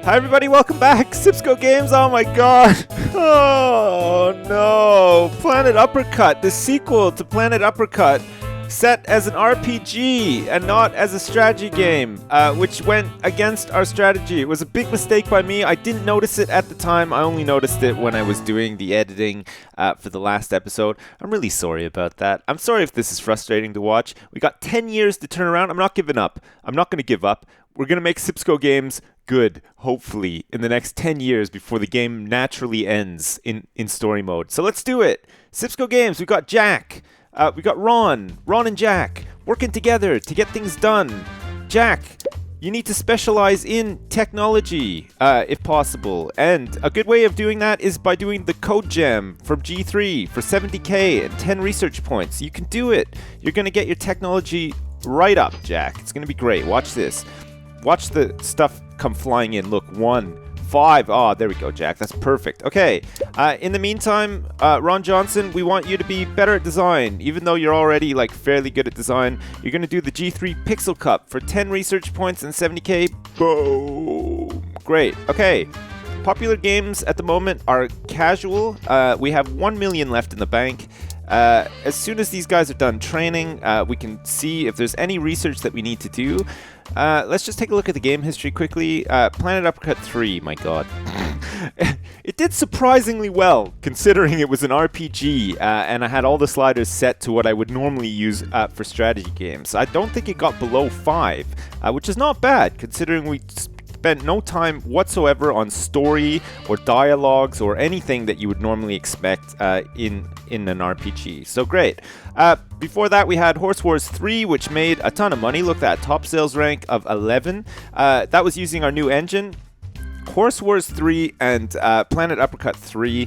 Hi everybody, welcome back. Sipsco Games, oh my god. Oh no. Planet Uppercut, the sequel to Planet Uppercut, set as an RPG and not as a strategy game, which went against our strategy. It was a big mistake by me. I didn't notice it at the time. I only noticed it when I was doing the editing for the last episode. I'm really sorry about that. I'm sorry if this is frustrating to watch. We got 10 years to turn around. I'm not giving up. I'm not going to give up. We're going to make Sipsco Games good, hopefully, in the next 10 years before the game naturally ends in story mode. So let's do it. Sipsco Games, we've got Jack. We got Ron and Jack working together to get things done. Jack, you need to specialize in technology, if possible. And a good way of doing that is by doing the code gem from G3 for 70k and 10 research points. You can do it. You're going to get your technology right up, Jack. It's going to be great. Watch this. Watch the stuff come flying in. Look, 1, 5. Oh, there we go, Jack. That's perfect. Okay. In the meantime, Ron Johnson, we want you to be better at design. Even though you're already fairly good at design, you're going to do the G3 Pixel Cup for 10 research points and 70k. Boom. Great. Okay. Popular games at the moment are casual. We have 1 million left in the bank. As soon as these guys are done training, we can see if there's any research that we need to do. Let's just take a look at the game history quickly. Planet Uppercut 3, my god. It did surprisingly well, considering it was an RPG, and I had all the sliders set to what I would normally use for strategy games. I don't think it got below 5, which is not bad, considering we spent no time whatsoever on story or dialogues or anything that you would normally expect in an RPG. So great. Before that, we had Horse Wars 3, which made a ton of money. Look at that, top sales rank of 11. That was using our new engine. Horse Wars 3 and Planet Uppercut 3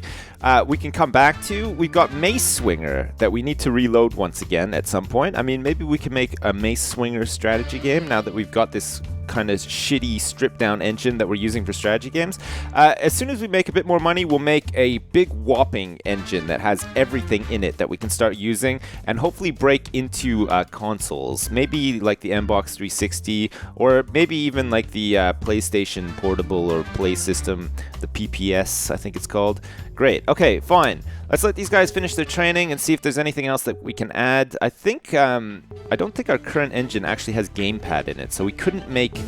we can come back to. We've got Mace Swinger that we need to reload once again at some point. I mean, maybe we can make a Mace Swinger strategy game now that we've got this kind of shitty stripped down engine that we're using for strategy games. As soon as we make a bit more money, we'll make a big whopping engine that has everything in it that we can start using and hopefully break into consoles. Maybe like the Xbox 360 or maybe even like the PlayStation Portable or Play System, the PPS I think it's called. Great. Okay, fine. Let's let these guys finish their training and see if there's anything else that we can add. I think, I don't think our current engine actually has gamepad in it, so we couldn't make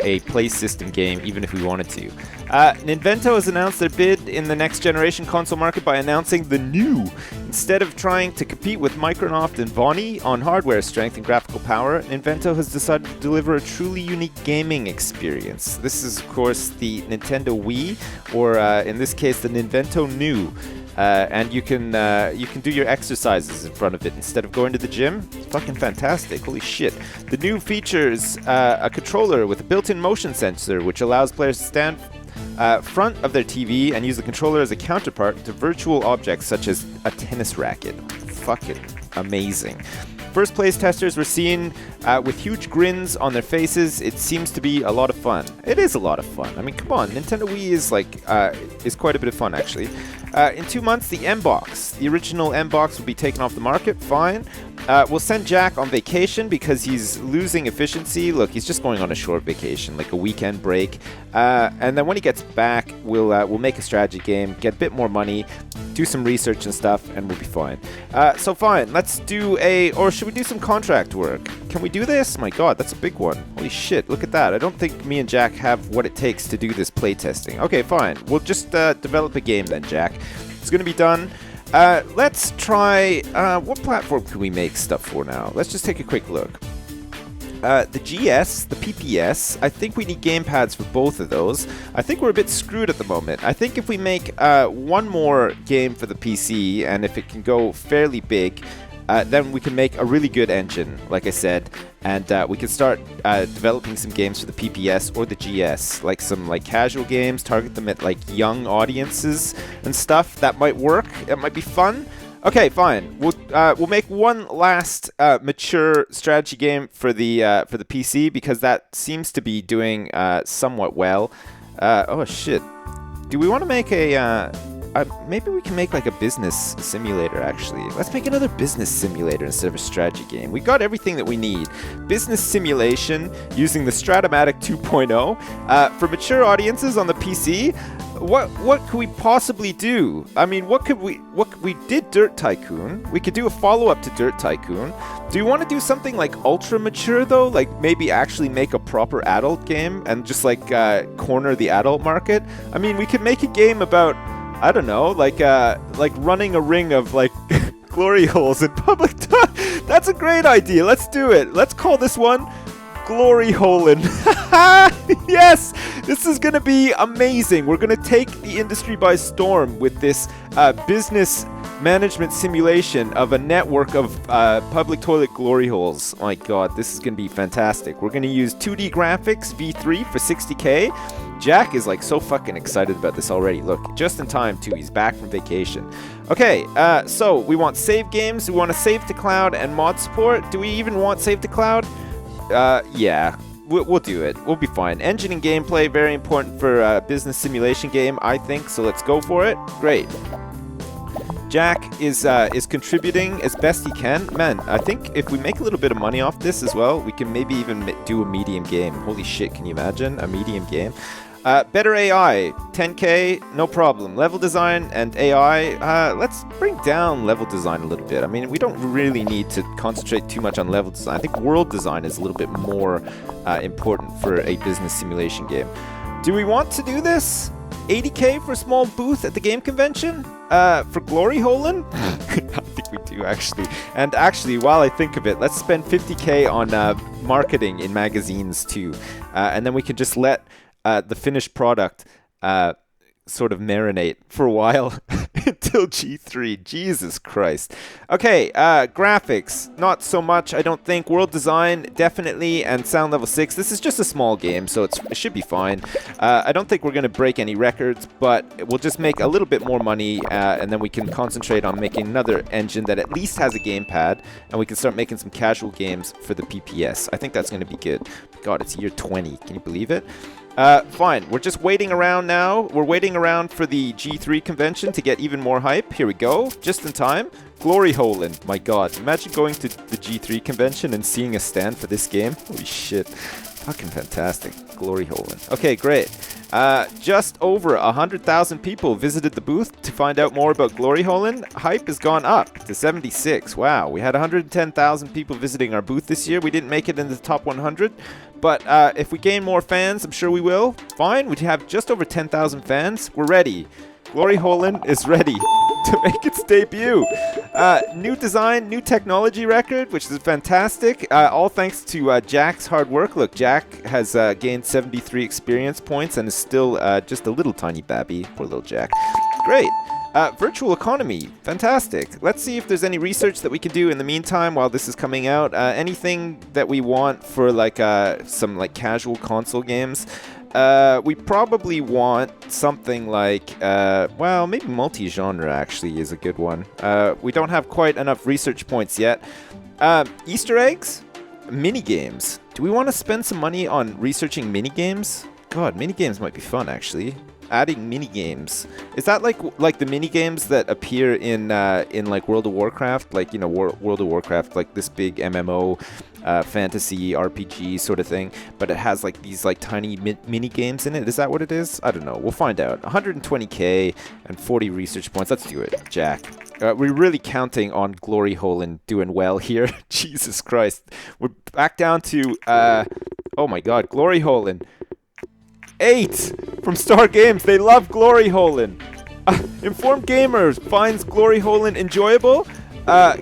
a Play System game even if we wanted to. Ninvento has announced their bid in the next generation console market by announcing the new. Instead of trying to compete with Microsoft and Vonnie on hardware strength and graphical power, Ninvento has decided to deliver a truly unique gaming experience. This is, of course, the Nintendo Wii, or in this case, the Ninvento New. And you can do your exercises in front of it instead of going to the gym. It's fucking fantastic. Holy shit. The new features a controller with a built-in motion sensor, which allows players to stand front of their TV and use the controller as a counterpart to virtual objects such as a tennis racket. Fucking amazing. First place testers were seen with huge grins on their faces. It seems to be a lot of fun. It is a lot of fun. I mean, come on. Nintendo Wii is quite a bit of fun, actually. In 2 months, the M-Box, the original M-Box, will be taken off the market. Fine. We'll send Jack on vacation because he's losing efficiency. Look, he's just going on a short vacation, like a weekend break. And then when he gets back, we'll make a strategy game, get a bit more money, do some research and stuff, and we'll be fine. So fine, let's do or should we do some contract work? Can we do this? My god, that's a big one. Holy shit, look at that. I don't think me and Jack have what it takes to do this playtesting. Okay, fine. We'll just develop a game then, Jack. It's going to be done. Let's try... what platform can we make stuff for now? Let's just take a quick look. The GS, the PPS, I think we need gamepads for both of those. I think we're a bit screwed at the moment. I think if we make one more game for the PC, and if it can go fairly big, then we can make a really good engine, like I said, and we can start developing some games for the PPS or the GS, like some casual games, target them at young audiences and stuff. That might work. That might be fun. Okay, fine. We'll make one last mature strategy game for the PC because that seems to be doing somewhat well. Oh shit! Do we want to make a? maybe we can make like a business simulator, actually. Let's make another business simulator instead of a strategy game. We got everything that we need. Business simulation using the Stratomatic 2.0. For mature audiences on the PC, what could we possibly do? I mean, we did Dirt Tycoon. We could do a follow-up to Dirt Tycoon. Do you want to do something like ultra mature though? Like maybe actually make a proper adult game and just like corner the adult market? I mean, we could make a game about, I don't know, like running a ring of like glory holes in public. That's a great idea. Let's do it. Let's call this one Glory Holin'. Yes, this is gonna be amazing. We're gonna take the industry by storm with this business management simulation of a network of public toilet glory holes. Oh my god, this is gonna be fantastic. We're gonna use 2D graphics V3 for 60K. Jack is like so fucking excited about this already. Look, just in time too. He's back from vacation. Okay, so we want save games. We want to save to cloud and mod support. Do we even want save to cloud? Yeah, we'll do it. We'll be fine. Engine and gameplay, very important for a business simulation game, I think. So let's go for it. Great. Jack is contributing as best he can. Man, I think if we make a little bit of money off this as well, we can maybe even do a medium game. Holy shit, can you imagine a medium game? Better AI, 10K, no problem. Level design and AI, let's bring down level design a little bit. I mean, we don't really need to concentrate too much on level design. I think world design is a little bit more important for a business simulation game. Do we want to do this? 80K for a small booth at the game convention? For Glory Holin'? I think we do, actually. And actually, while I think of it, let's spend 50K on marketing in magazines, too. And then we can just let the finished product sort of marinate for a while until G3. Jesus Christ. Okay, graphics, not so much, I don't think. World design, definitely, and sound level 6. This is just a small game, so it should be fine. I don't think we're going to break any records, but we'll just make a little bit more money, and then we can concentrate on making another engine that at least has a gamepad, and we can start making some casual games for the PPS. I think that's going to be good. God, it's year 20. Can you believe it? Fine. We're just waiting around now. We're waiting around for the G3 convention to get even more hype. Here we go. Just in time. Glory Holin'. My god. Imagine going to the G3 convention and seeing a stand for this game. Holy shit. Fucking fantastic. Glory Holin'. Okay, great. Just over 100,000 people visited the booth to find out more about Glory Holin'. Hype has gone up to 76. Wow. We had 110,000 people visiting our booth this year. We didn't make it in the top 100. But if we gain more fans, I'm sure we will. Fine, we have just over 10,000 fans. We're ready. Glory Holin' is ready to make its debut. New design, new technology record, which is fantastic. All thanks to Jack's hard work. Look, Jack has gained 73 experience points and is still just a little tiny babby. Poor little Jack. Great. Virtual economy, fantastic. Let's see if there's any research that we can do in the meantime while this is coming out. Anything that we want for like some like casual console games. We probably want something like, well, maybe multi-genre actually is a good one. We don't have quite enough research points yet. Easter eggs, mini-games. Do we want to spend some money on researching mini-games? God, mini-games might be fun actually. Adding mini games, is that like the mini games that appear in like World of Warcraft, like, you know, World of Warcraft, like this big MMO fantasy RPG sort of thing, but it has like these like tiny mini games in it? Is that what it is? I don't know. We'll find out. 120K and 40 research points. Let's do it, Jack. We're really counting on Glory Holin' doing well here. Jesus Christ, we're back down to oh my God, Glory Holin'. 8 from Star Games. They love Glory Holin'. Informed Gamer finds Glory Holin' enjoyable.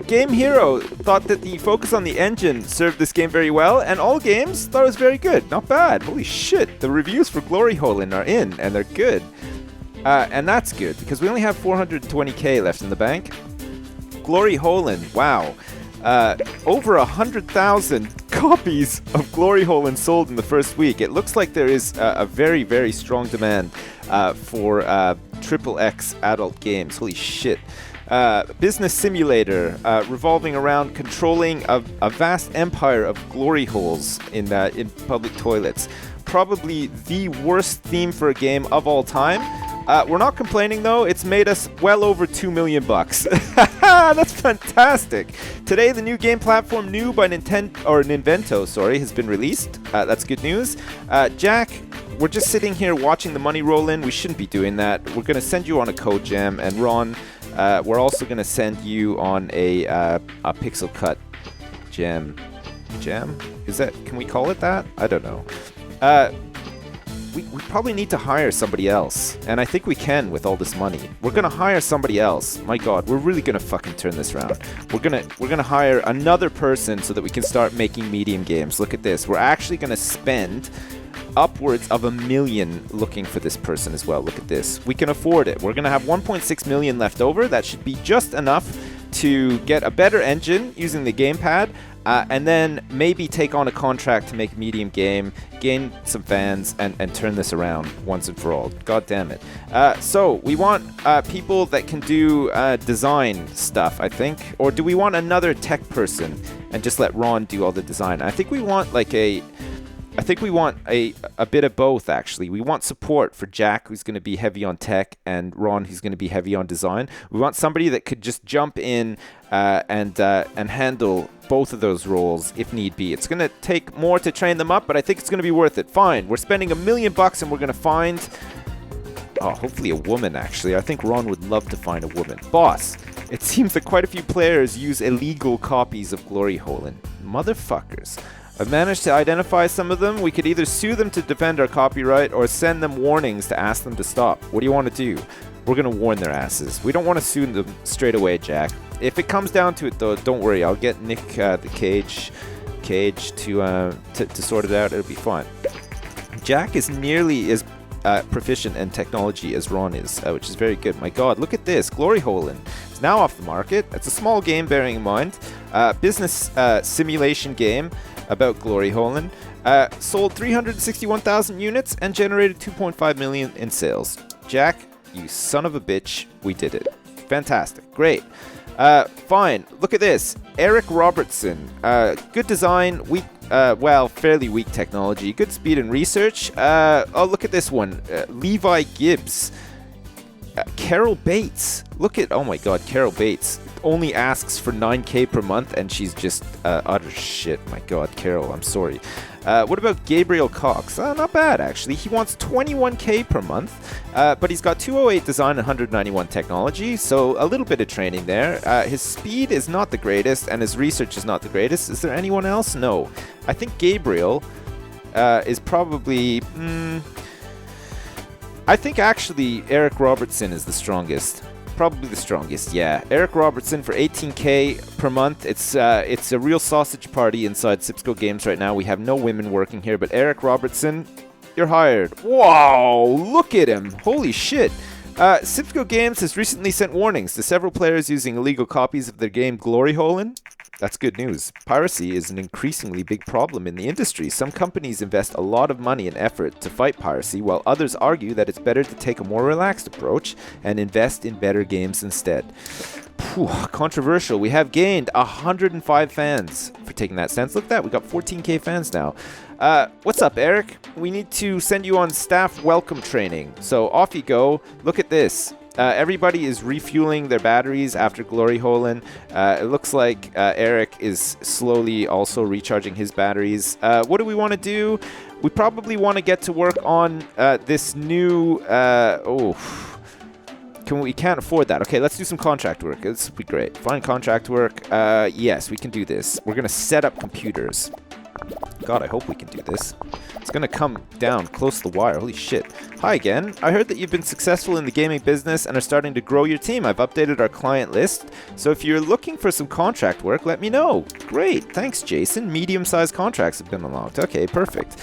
Game Hero thought that the focus on the engine served this game very well, and All Games thought it was very good. Not bad. Holy shit. The reviews for Glory Holin' are in, and they're good. And that's good, because we only have 420K left in the bank. Glory Holin', wow. Over 100,000 copies of Glory Holin' sold in the first week. It looks like there is a very, very strong demand for XXX adult games. Holy shit. Business simulator revolving around controlling a vast empire of glory holes in public toilets. Probably the worst theme for a game of all time. We're not complaining though. It's made us well over 2 million bucks. That's fantastic. Today, the new game platform New by Ninvento, has been released. That's good news. Jack, we're just sitting here watching the money roll in. We shouldn't be doing that. We're going to send you on a code gem, and Ron, we're also going to send you on a pixel cut gem. Gem? Is that? Can we call it that? I don't know. We probably need to hire somebody else, and I think we can with all this money. We're gonna hire somebody else. My God, we're really gonna fucking turn this around. We're gonna hire another person so that we can start making medium games. Look at this. We're actually gonna spend upwards of $1 million looking for this person as well. Look at this. We can afford it. We're gonna have 1.6 million left over. That should be just enough to get a better engine using the gamepad. And then maybe take on a contract to make a medium game, gain some fans, and turn this around once and for all. God damn it. So we want people that can do design stuff, I think. Or do we want another tech person and just let Ron do all the design? I think we want like a bit of both, actually. We want support for Jack, who's going to be heavy on tech, and Ron, who's going to be heavy on design. We want somebody that could just jump in and handle both of those roles if need be. It's going to take more to train them up, but I think it's going to be worth it. Fine, we're spending $1 million and we're going to find, hopefully a woman, actually. I think Ron would love to find a woman. Boss, it seems that quite a few players use illegal copies of Glory Hole. Motherfuckers. I've managed to identify some of them. We could either sue them to defend our copyright or send them warnings to ask them to stop. What do you want to do? We're going to warn their asses. We don't want to sue them straight away, Jack. If it comes down to it, though, don't worry. I'll get Nick the Cage to sort it out. It'll be fine. Jack is nearly as proficient in technology as Ron is, which is very good. My God, look at this. Glory Hole It's now off the market. It's a small game, bearing in mind. Business simulation game about Glory Hole. Sold 361,000 units and generated 2.5 million in sales. Jack, you son of a bitch, we did it. Fantastic. Great. Fine. Look at this. Eric Robertson. Good design, weak, fairly weak technology. Good speed and research. Look at this one. Levi Gibbs. Carol Bates. Oh my God, Carol Bates only asks for 9K per month, and she's just utter shit. My God, Carol, I'm sorry. What about Gabriel Cox? Not bad, actually. He wants 21K per month, but he's got 208 design and 191 technology, so a little bit of training there. His speed is not the greatest, and his research is not the greatest. Is there anyone else? No. I think Gabriel is probably... I think, actually, Eric Robertson is the strongest. Probably the strongest, yeah. Eric Robertson for 18K per month. It's a real sausage party inside Sipsco Games right now. We have no women working here, but Eric Robertson, you're hired. Wow, look at him. Holy shit. Sipsco Games has recently sent warnings to several players using illegal copies of their game Glory Hole. That's good news. Piracy is an increasingly big problem in the industry. Some companies invest a lot of money and effort to fight piracy, while others argue that it's better to take a more relaxed approach and invest in better games instead. Controversial. We have gained 105 fans for taking that stance. Look at that. We got 14K fans now. What's up, Eric? We need to send you on staff welcome training. So off you go. Look at this. Everybody is refueling their batteries after Glory Hole. It looks like Eric is slowly also recharging his batteries. What do we want to do? We probably want to get to work on this new... We can't afford that. Okay, let's do some contract work. This would be great. Find contract work. Yes, we can do this. We're going to set up computers. God, I hope we can do this. It's going to come down close to the wire. Holy shit. Hi again. I heard that you've been successful in the gaming business and are starting to grow your team. I've updated our client list. So if you're looking for some contract work, let me know. Great. Thanks, Jason. Medium-sized contracts have been unlocked. Okay, perfect.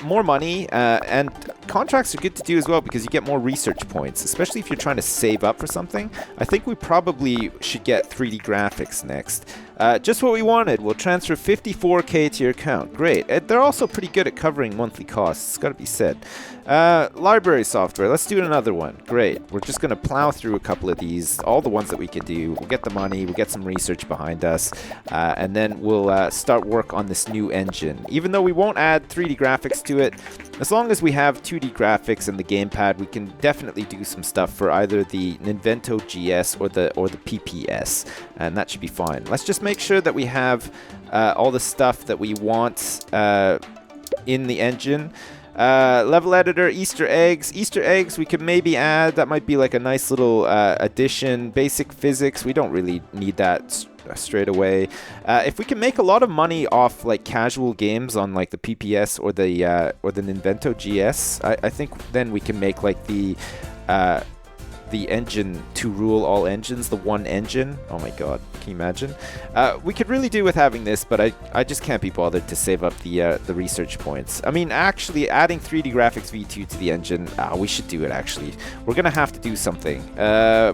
More money, and contracts are good to do as well because you get more research points, especially if you're trying to save up for something. I think we probably should get 3D graphics next. Just what we wanted. We'll transfer 54K to your account. Great. great. They're also pretty good at covering monthly costs. It's got to be said. Library software. Let's do another one. Great. We're just going to plow through a couple of these, all the ones that we could do. We'll get the money. We'll get some research behind us. And then we'll start work on this new engine. Even though we won't add 3D graphics to it, as long as we have 2D graphics and the gamepad, we can definitely do some stuff for either the Ninvento GS or the PPS. And that should be fine. Let's just make sure that we have all the stuff that we want in the engine. Level editor, Easter eggs. Easter eggs we could maybe add. That might be like a nice little addition. Basic physics, we don't really need that straight away. If we can make a lot of money off like casual games on like the PPS or the Ninvento GS, I think then we can make like the engine to rule all engines, the one engine. Oh my god, can you imagine? We could really do with having this, but I just can't be bothered to save up the research points. I mean, actually, adding 3D Graphics V2 to the engine, we should do it actually. We're gonna have to do something.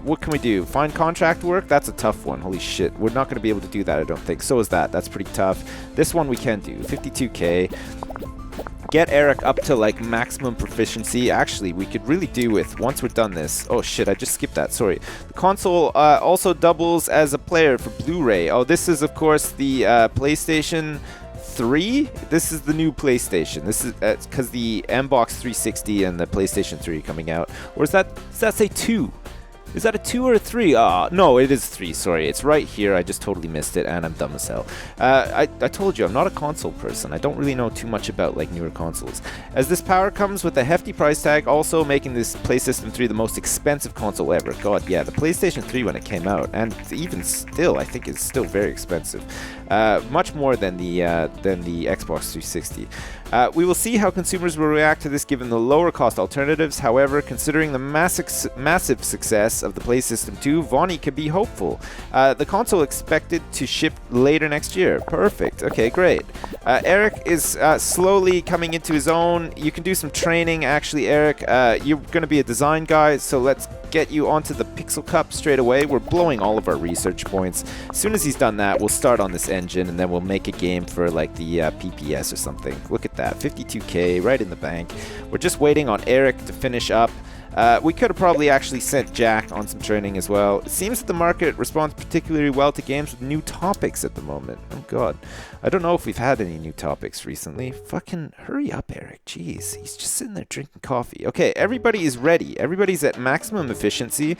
What can we do? Find contract work? That's a tough one. Holy shit. We're not gonna be able to do that, I don't think. So is that. That's pretty tough. This one we can do. 52k. Get Eric up to like maximum proficiency. Actually, we could really do with, once we're done this. Oh shit, I just skipped that, sorry. The console also doubles as a player for Blu-ray. Oh, this is of course the PlayStation 3. This is the new PlayStation. This is because the Xbox 360 and the PlayStation 3 coming out. Or does that say 2? Is that a 2 or a 3? No, it is 3, sorry. It's right here. I just totally missed it, and I'm dumb as hell. I told you, I'm not a console person. I don't really know too much about, like, newer consoles. As this power comes with a hefty price tag, also making this PlayStation 3 the most expensive console ever. God, yeah, the PlayStation 3 when it came out, and even still, I think it's still very expensive. Much more than the Xbox 360. We will see how consumers will react to this given the lower cost alternatives. However, considering the massive success of the PlayStation 2, Vonnie can be hopeful. The console expected to ship later next year. Perfect. Okay, great. Eric is slowly coming into his own. You can do some training, actually, Eric. You're going to be a design guy, so let's get you onto the Pixel Cup straight away. We're blowing all of our research points. As soon as he's done that, we'll start on this engine, and then we'll make a game for like the PPS or something. Look at that, 52k right in the bank. We're just waiting on Eric to finish up. We could have probably actually sent Jack on some training as well. It seems that the market responds particularly well to games with new topics at the moment. Oh god. I don't know if we've had any new topics recently. Fucking hurry up, Eric. Jeez. He's just sitting there drinking coffee. Okay, everybody is ready. Everybody's at maximum efficiency.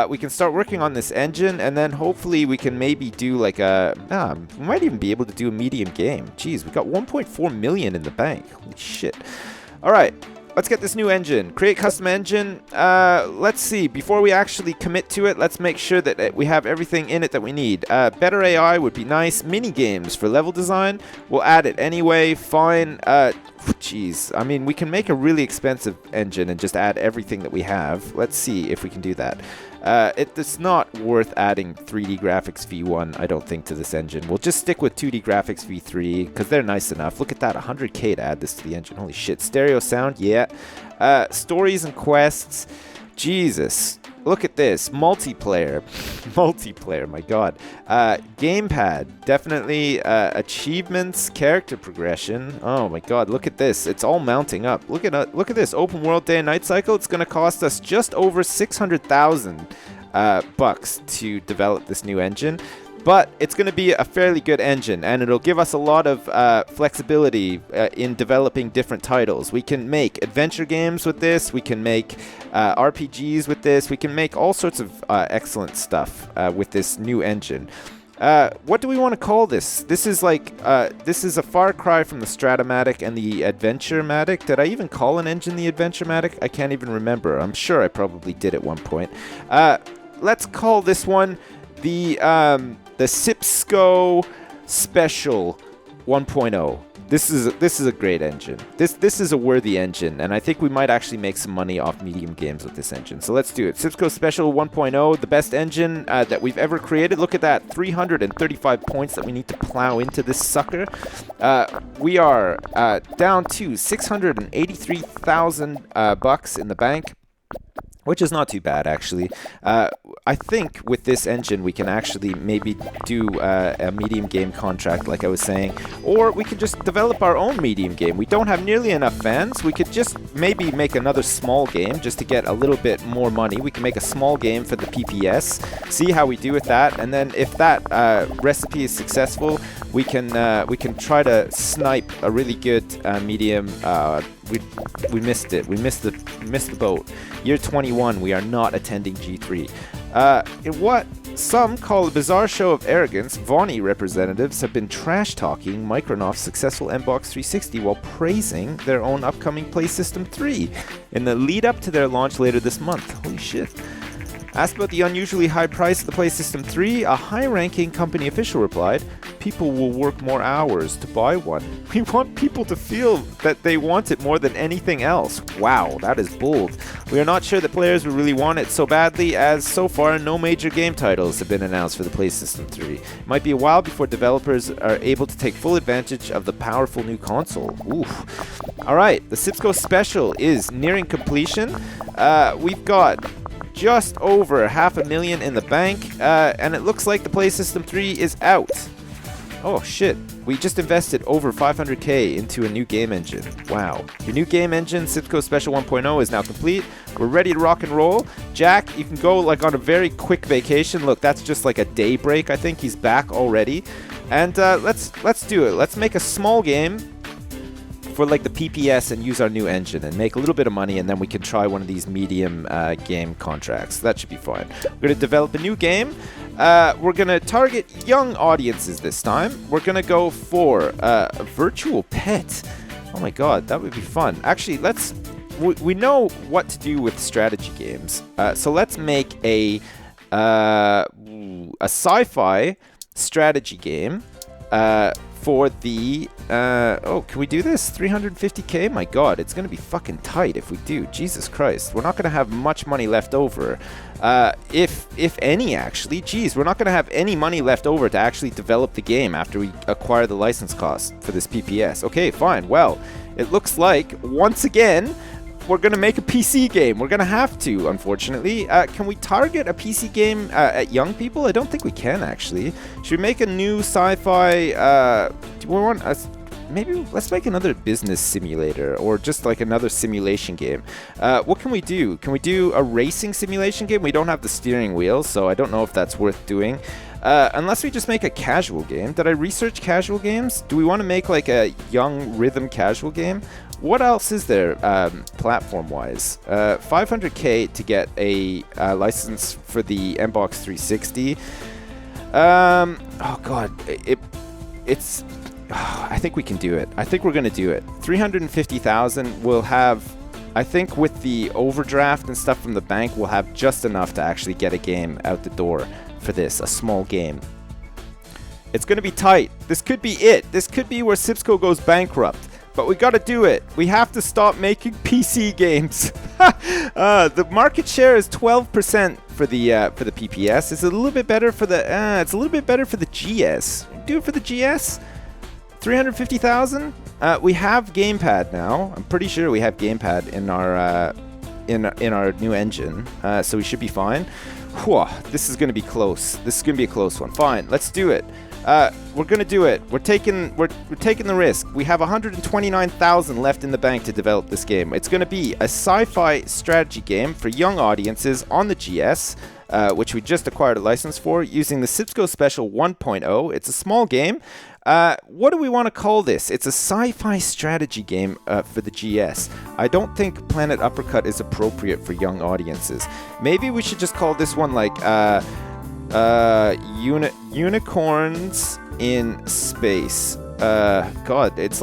We can start working on this engine, and then hopefully we can maybe do like a... we might even be able to do a medium game. Jeez, we got 1.4 million in the bank. Holy shit. Alright. Let's get this new engine. Create custom engine. Let's see. Before we actually commit to it, let's make sure that we have everything in it that we need. Better AI would be nice. Mini games for level design. We'll add it anyway. Fine. Jeez. I mean, we can make a really expensive engine and just add everything that we have. Let's see if we can do that. It's not worth adding 3D graphics V1, I don't think, to this engine. We'll just stick with 2D graphics V3 because they're nice enough. Look at that, 100k to add this to the engine. Holy shit. Stereo sound, yeah. Stories and quests. Jesus. Look at this. Multiplayer. Multiplayer, my god. Gamepad. Definitely. Achievements. Character progression. Oh my god, look at this. It's all mounting up. Look at this. Open world day and night cycle. It's going to cost us just over 600,000 bucks to develop this new engine. But it's going to be a fairly good engine, and it'll give us a lot of flexibility in developing different titles. We can make adventure games with this. We can make RPGs with this. We can make all sorts of excellent stuff with this new engine. What do we want to call this? This is like this is a far cry from the Stratomatic and the Adventure-matic. Did I even call an engine the Adventure-matic? I can't even remember. I'm sure I probably did at one point. Let's call this one the Sipsco Special 1.0. This is a great engine. This is a worthy engine, and I think we might actually make some money off medium games with this engine. So let's do it. Sipsco Special 1.0, the best engine that we've ever created. Look at that, 335 points that we need to plow into this sucker. We are down to 683,000 bucks in the bank. which is not too bad, actually. I think with this engine, we can actually maybe do a medium game contract, like I was saying, or we could just develop our own medium game. We don't have nearly enough fans. We could just maybe make another small game just to get a little bit more money. We can make a small game for the PPS, see how we do with that, and then if that recipe is successful, we can try to snipe a really good medium. We missed it. We missed the boat. Year 21, we are not attending G3. In what some call a bizarre show of arrogance, Vonnie representatives have been trash-talking Microsoft's successful Xbox 360 while praising their own upcoming PlayStation 3 in the lead-up to their launch later this month. Holy shit. Asked about the unusually high price of the PlayStation 3, a high-ranking company official replied, "People will work more hours to buy one. We want people to feel that they want it more than anything else." Wow, that is bold. We are not sure that players will really want it so badly, as so far no major game titles have been announced for the PlayStation 3. It might be a while before developers are able to take full advantage of the powerful new console. Oof. Alright, the Sipsco special is nearing completion. We've got just over $500,000 in the bank, and it looks like the PlayStation 3 is out. Oh shit, we just invested over $500K into a new game engine. Wow. Your new game engine, Sipsco Special 1.0, is now complete. We're ready to rock and roll. Jack, you can go like on a very quick vacation. Look, that's just like a day break. I think he's back already. And let's do it. Let's make a small game for like the PPS and use our new engine and make a little bit of money, and then we can try one of these medium game contracts. That should be fine. We're going to develop a new game. We're going to target young audiences this time. We're going to go for a virtual pet. Oh my god, that would be fun. Actually, we know what to do with strategy games. So let's make a sci-fi strategy game for the can we do this? 350K? My god, it's gonna be fucking tight if we do. Jesus Christ, we're not gonna have much money left over, if any, actually. Jeez, we're not gonna have any money left over to actually develop the game after we acquire the license cost for this PPS. Okay, fine. Well, it looks like once again we're going to make a PC game. We're going to have to, unfortunately. Can we target a PC game at young people? I don't think we can, actually. Should we make a new sci-fi... do we want maybe let's make another business simulator, or just like another simulation game. What can we do? Can we do a racing simulation game? We don't have the steering wheel, so I don't know if that's worth doing. Unless we just make a casual game. Did I research casual games? Do we want to make like a young rhythm casual game? What else is there platform-wise? 500K to get a license for the Xbox 360. Oh god, it's. I think we can do it. I think we're gonna do it. 350,000. We'll have. I think with the overdraft and stuff from the bank, we'll have just enough to actually get a game out the door for this. A small game. It's gonna be tight. This could be it. This could be where Sipsco goes bankrupt. But we gotta do it. We have to stop making PC games. The market share is 12% for the PPS. It's a little bit better for the. It's a little bit better for the GS. Do it for the GS. 350,000. We have gamepad now. I'm pretty sure we have gamepad in our in our new engine. So we should be fine. Whew, this is gonna be close. This is gonna be a close one. Fine. Let's do it. We're gonna do it. We're taking the risk. We have 129,000 left in the bank to develop this game. It's gonna be a sci-fi strategy game for young audiences on the GS, which we just acquired a license for using the Sipsco Special 1.0. It's a small game. What do we want to call this? It's a sci-fi strategy game for the GS. I don't think Planet Uppercut is appropriate for young audiences. Maybe we should just call this one like unicorns in space. God, it's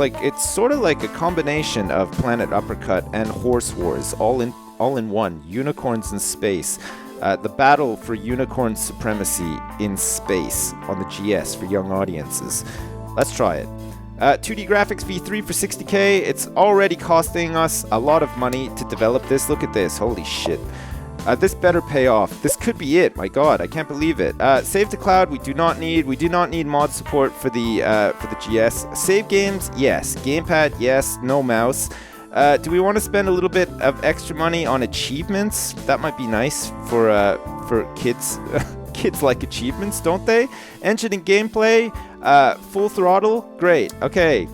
sort of like a combination of Planet Uppercut and Horse Wars, all in one. Unicorns in space. The battle for unicorn supremacy in space on the GS for young audiences. Let's try it. 2D graphics V3 for 60K. It's already costing us a lot of money to develop this. Look at this. Holy shit. This better pay off. This could be it. My god, I can't believe it. Save to cloud, we do not need. We do not need mod support for the GS. Save games, yes. Gamepad, yes. No mouse. Do we want to spend a little bit of extra money on achievements? That might be nice for kids. Kids like achievements, don't they? Engine and gameplay, full throttle, great. Okay.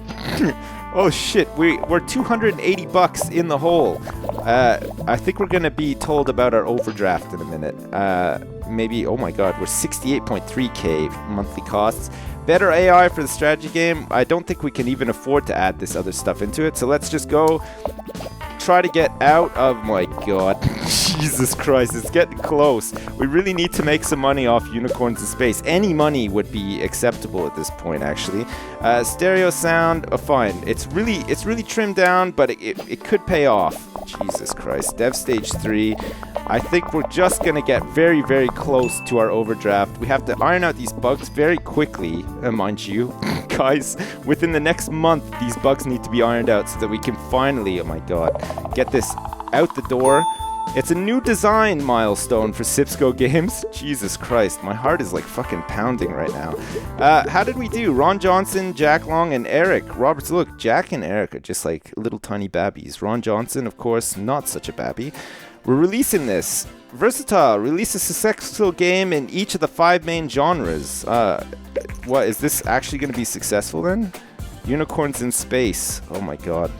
Oh shit, we're 280 bucks in the hole. I think we're gonna be told about our overdraft in a minute. Maybe, oh my god, we're 68.3k monthly costs. Better AI for the strategy game. I don't think we can even afford to add this other stuff into it. So let's just go try to get out of, my god. Jesus Christ, it's getting close. We really need to make some money off Unicorns in Space. Any money would be acceptable at this point, actually. Stereo sound, fine. It's really trimmed down, but it could pay off. Jesus Christ. Dev stage 3. I think we're just going to get very, very close to our overdraft. We have to iron out these bugs very quickly, mind you. Guys, within the next month, these bugs need to be ironed out so that we can finally, oh my god, get this out the door. It's a new design milestone for Sipsco Games. Jesus Christ, my heart is like fucking pounding right now. How did we do? Ron Johnson, Jack Long, and Eric Roberts. Look, Jack and Eric are just like little tiny babbies. Ron Johnson, of course, not such a babby. We're releasing this. Versatile, release a successful game in each of the 5 main genres. What, is this actually going to be successful then? Unicorns in Space. Oh my god.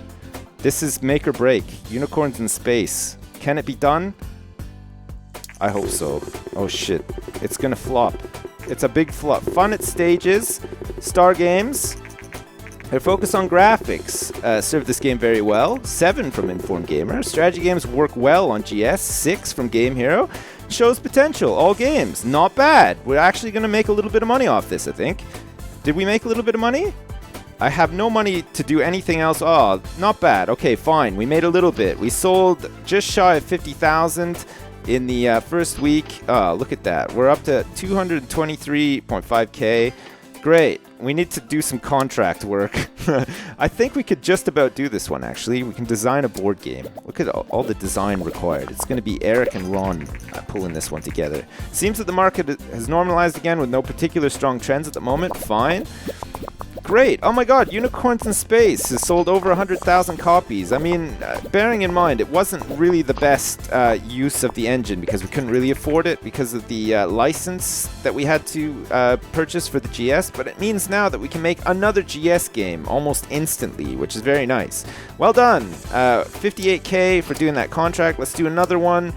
This is make or break. Unicorns in Space. Can it be done? I hope so. Oh shit. It's gonna flop. It's a big flop. Fun at stages. Star Games. Their focus on graphics served this game very well. 7 from Informed Gamer. Strategy games work well on GS. 6 from Game Hero. Shows potential. All games. Not bad. We're actually gonna make a little bit of money off this, I think. Did we make a little bit of money? I have no money to do anything else. Oh, not bad. Okay, fine. We made a little bit. We sold just shy of 50,000 in the first week. Oh, look at that. We're up to 223.5k. Great. We need to do some contract work. I think we could just about do this one, actually. We can design a board game. Look at all the design required. It's going to be Eric and Ron pulling this one together. Seems that the market has normalized again with no particular strong trends at the moment. Fine. Great. Oh my god, Unicorns in Space has sold over 100,000 copies. I mean, bearing in mind, it wasn't really the best use of the engine because we couldn't really afford it because of the license that we had to purchase for the GS, but it means now that we can make another GS game almost instantly, which is very nice. Well done. 58k for doing that contract. Let's do another one.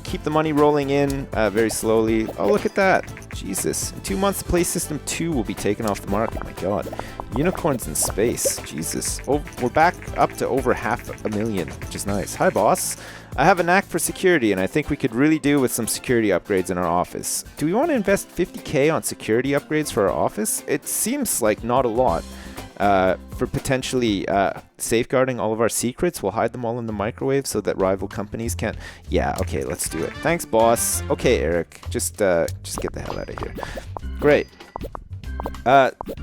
Keep the money rolling in very slowly. Oh, look at that. Jesus. In 2 months, Play System 2 will be taken off the market. My god. Unicorns in Space. Jesus. Oh, we're back up to over 500,000, which is nice. Hi, boss. I have a knack for security, and I think we could really do with some security upgrades in our office. Do we want to invest 50k on security upgrades for our office? It seems like not a lot. For potentially safeguarding all of our secrets. We'll hide them all in the microwave so that rival companies can't. Yeah, okay, let's do it. Thanks, boss. Okay, Eric, just get the hell out of here. Great.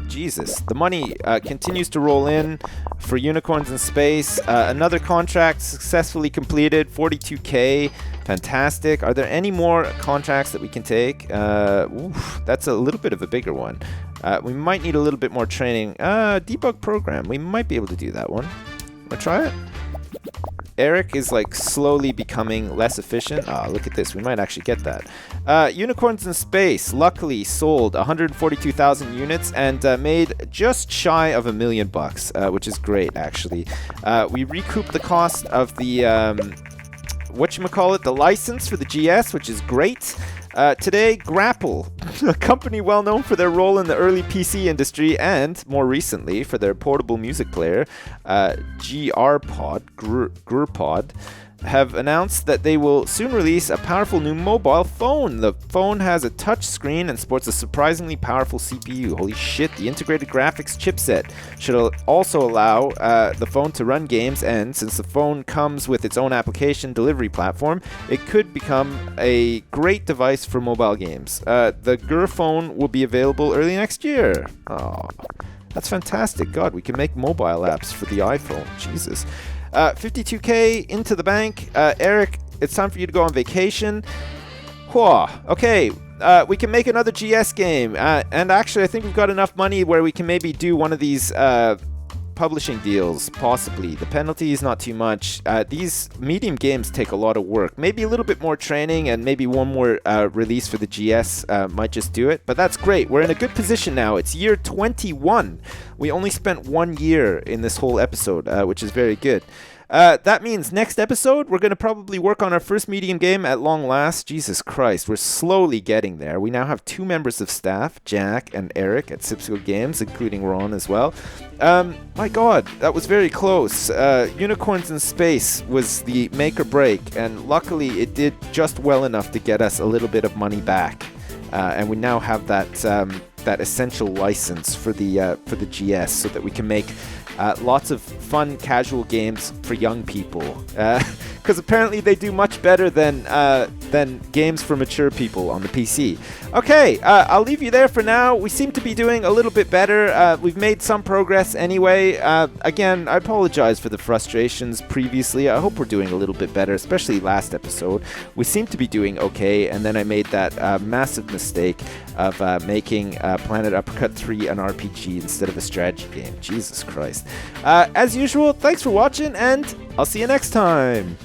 Jesus, the money continues to roll in for Unicorns in Space. Another contract successfully completed, 42k. Fantastic. Are there any more contracts that we can take? Oof, that's a little bit of a bigger one. We might need a little bit more training. Debug program. We might be able to do that one. Wanna try it? Eric is like slowly becoming less efficient. Ah, look at this. We might actually get that. Unicorns in Space luckily sold 142,000 units and made just shy of $1 million bucks, which is great actually. We recouped the cost of the whatchamacallit, the license for the GS, which is great. Today, Grapple, a company well known for their role in the early PC industry and, more recently, for their portable music player, GrPod, have announced that they will soon release a powerful new mobile phone. The phone has a touch screen and sports a surprisingly powerful CPU. Holy shit, the integrated graphics chipset should also allow the phone to run games, and since the phone comes with its own application delivery platform, it could become a great device for mobile games. The phone will be available early next year. Oh, that's fantastic. God, we can make mobile apps for the iPhone. Jesus. 52k into the bank. Eric, it's time for you to go on vacation. Okay, we can make another GS game. And actually, I think we've got enough money where we can maybe do one of these publishing deals, possibly. The penalty is not too much. These medium games take a lot of work. Maybe a little bit more training and maybe one more release for the GS might just do it. But that's great. We're in a good position now. It's year 21. We only spent 1 year in this whole episode, which is very good. That means next episode, we're going to probably work on our first medium game at long last. Jesus Christ, we're slowly getting there. We now have 2 members of staff, Jack and Eric at Sipsco Games, including Ron as well. My God, that was very close. Unicorns in Space was the make or break, and luckily it did just well enough to get us a little bit of money back. And we now have that essential license for the GS so that we can make lots of fun, casual games for young people. Because apparently they do much better than games for mature people on the PC. Okay, I'll leave you there for now. We seem to be doing a little bit better. We've made some progress anyway. Again, I apologize for the frustrations previously. I hope we're doing a little bit better, especially last episode. We seem to be doing okay, and then I made that massive mistake of making Planet Uppercut 3 an RPG instead of a strategy game. Jesus Christ. As usual, thanks for watching, and I'll see you next time.